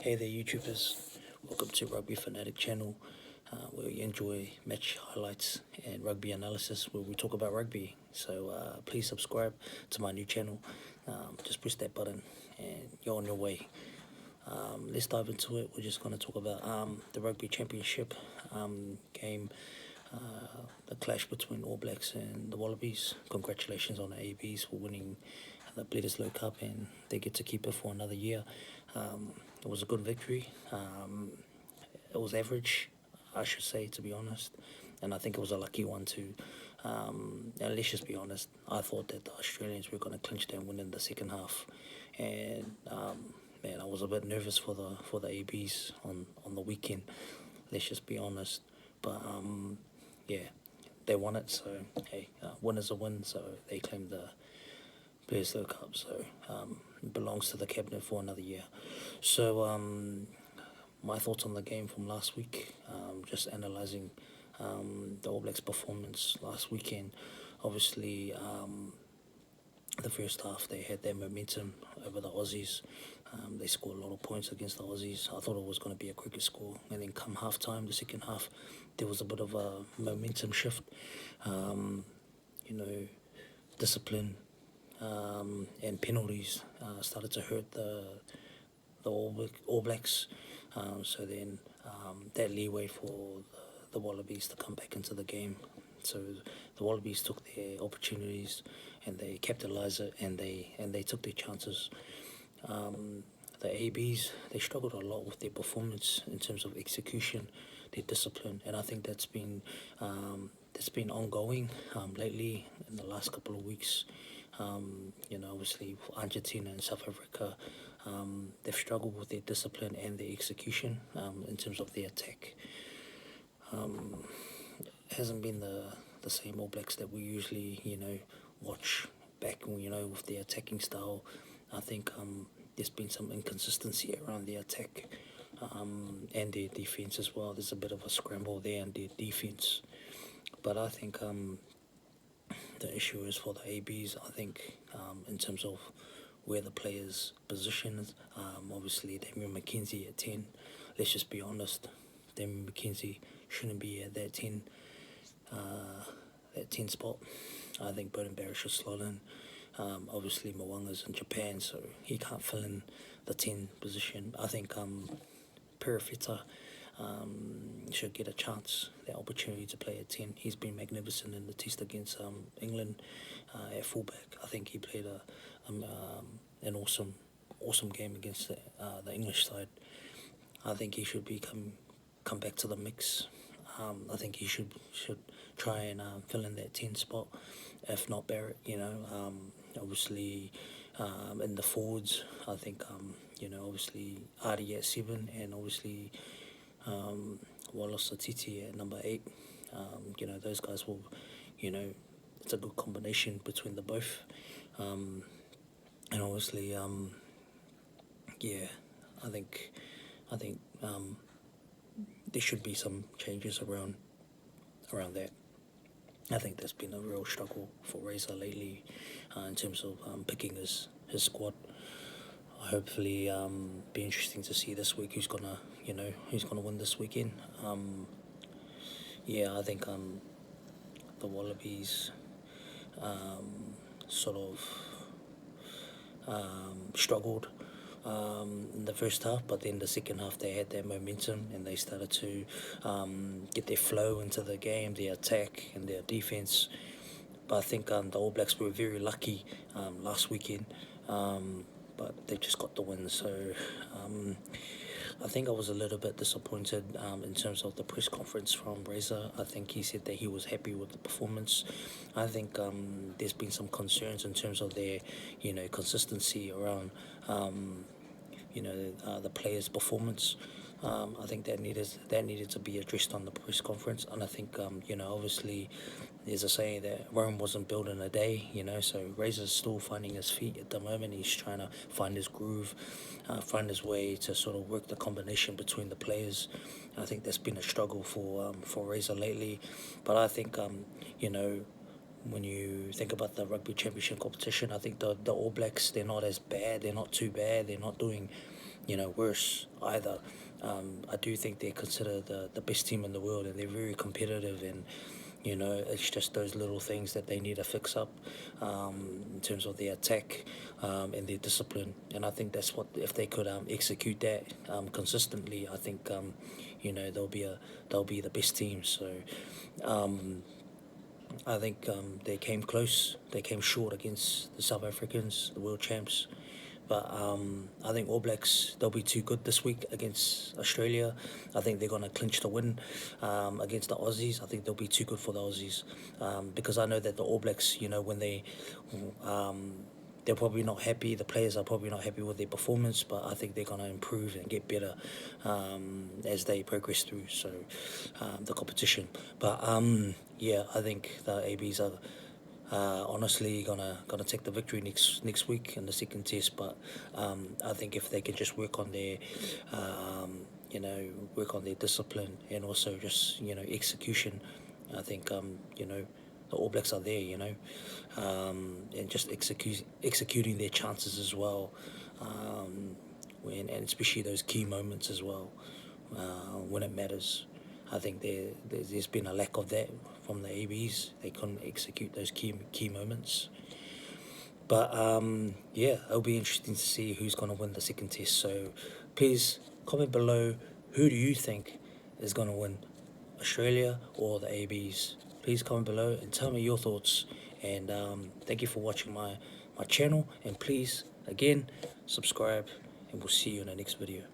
Hey there, YouTubers. Welcome to Rugby Fanatic channel, where we enjoy match highlights and rugby analysis, where we talk about rugby. So please subscribe to my new channel. Just push that button, and you're on your way. Let's dive into it. We're just going to talk about the Rugby Championship game, the clash between All Blacks and the Wallabies. Congratulations on the ABs for winning the Bledisloe Cup, and they get to keep it for another year. It was a good victory. It was average, I should say, to be honest, and I think it was a lucky one too. And let's just be honest, I thought that the Australians were going to clinch their win in the second half, and man, I was a bit nervous for the ABs on the weekend. Let's just be honest, but yeah, they won it. So hey, win is a win. So they claimed the Bledisloe Cup. So it belongs to the cabinet for another year. So my thoughts on the game from last week, just analysing the All Blacks' performance last weekend. Obviously, the first half they had their momentum over the Aussies. They scored a lot of points against the Aussies. I thought it was going to be a cricket score, and then come half time, the second half, there was a bit of a momentum shift. You know, discipline and penalties started to hurt the All Blacks. So then that leeway for the Wallabies to come back into the game. So the Wallabies took their opportunities and they capitalised it, and they took their chances. The ABs, they struggled a lot with their performance in terms of execution, their discipline, and I think that's been ongoing lately in the last couple of weeks. Obviously for Argentina and South Africa, they've struggled with their discipline and their execution in terms of their attack. It hasn't been the same All Blacks that we usually, watch back, with their attacking style. I think there's been some inconsistency around their attack and their defence as well. There's a bit of a scramble there in their defence. But I think the issue is for the ABs. I think in terms of where the players' position is, obviously Damian McKenzie at 10. Let's just be honest, Damian McKenzie shouldn't be at that 10 spot. I think Burton Barrett should slot in. Obviously Mwanga's in Japan, so he can't fill in the 10 position. I think Perifeta should get a chance, the opportunity to play at 10. He's been magnificent in the test against England at fullback. I think he played an awesome game against the English side. I think he should come back to the mix. I think he should try and fill in that 10 spot, if not Barrett. Obviously in the forwards, I think obviously Adi at 7, and obviously Wallace Atiti at number 8. Those guys will, it's a good combination between the both. And obviously, yeah, I think there should be some changes around that. I think there's been a real struggle for Razor lately in terms of picking his squad. Hopefully, be interesting to see this week who's gonna win this weekend. I think the Wallabies sort of struggled in the first half, but then the second half they had their momentum and they started to get their flow into the game, their attack and their defence. But I think the All Blacks were very lucky last weekend, but they just got the win. So I think I was a little bit disappointed in terms of the press conference from Razor. I think he said that he was happy with the performance. I think there's been some concerns in terms of their, consistency around, the players' performance. I think that needed to be addressed on the press conference, and I think obviously there's a saying that Rome wasn't built in a day, so Razor's still finding his feet at the moment. He's trying to find his groove, find his way to sort of work the combination between the players. I think that's been a struggle for Razor lately, but I think when you think about the Rugby Championship competition, I think the All Blacks, they're not as bad, they're not too bad, they're not doing worse either. I do think they're considered the best team in the world, and they're very competitive, and it's just those little things that they need to fix up in terms of their attack and their discipline. And I think that's what, if they could execute that consistently, I think they'll be the best team. So um, I think they came close. They came short against the South Africans, the world champs. But I think All Blacks, they'll be too good this week against Australia. I think they're going to clinch the win against the Aussies. I think they'll be too good for the Aussies because I know that the All Blacks, when um, they're probably not happy. The players are probably not happy with their performance, but I think they're going to improve and get better as they progress through the competition. But yeah, I think the ABs are honestly gonna take the victory next week in the second test. But I think if they can just work on their work on their discipline and also just execution, I think the All Blacks are there, and just executing their chances as well, and especially those key moments as well when it matters. I think there's been a lack of that from the ABs. They couldn't execute those key moments. But yeah, it'll be interesting to see who's going to win the second test. So please comment below, who do you think is going to win, Australia or the ABs? Please comment below and tell me your thoughts. And thank you for watching my channel. And please, again, subscribe, and we'll see you in the next video.